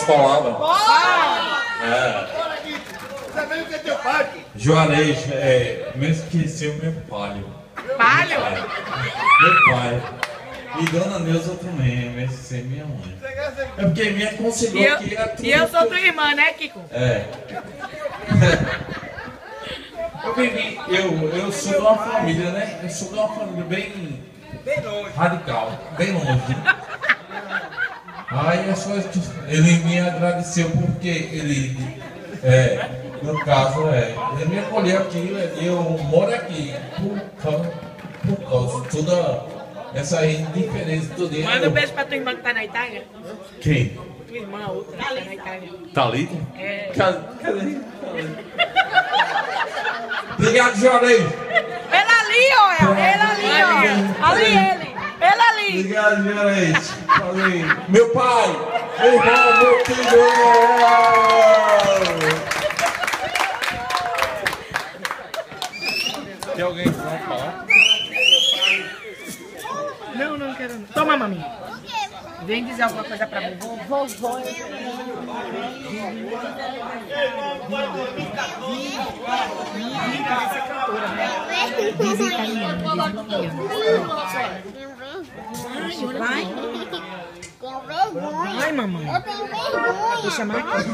Posso falar, mano? Você veio que é teu pai? Juarez, me esqueceu meu pai. Palho? Meu pai. E Dona Neuza também, me esqueceu minha mãe. É porque me aconselhou que era tudo. E eu sou tua irmã, né, Kiko? É. Eu sou de uma família, né? Eu sou de uma família bem longe. radical, bem longe. Aí as coisas, ele me agradeceu porque ele, no caso, ele me acolheu aqui, eu moro aqui por causa de toda essa indiferença toda. Manda um beijo pra tua irmã que tá na Itália. Quem? Tua irmã, outra que tá na Itália. Thalita? É. Cadê? Obrigado, Juarez. Ele ali, olha. Ele ali, olha. Ali ele. Ele ali. Obrigado, Juarez. Falei. Meu pai, meu irmão, meu filho. Tem alguém que vai falar? Não, não quero não. Toma, maminha. Vem dizer alguma coisa pra vovô. Vovô. Essa cantora, né? Diz em italiano, diz em italiano. Vai. Vai, mamãe. Eu tenho vergonha. Vou chamar aqui.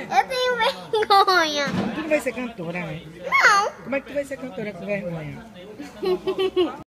Eu tenho vergonha. Tu não vai ser cantora, né? Não. Como é que tu vai ser cantora com vergonha?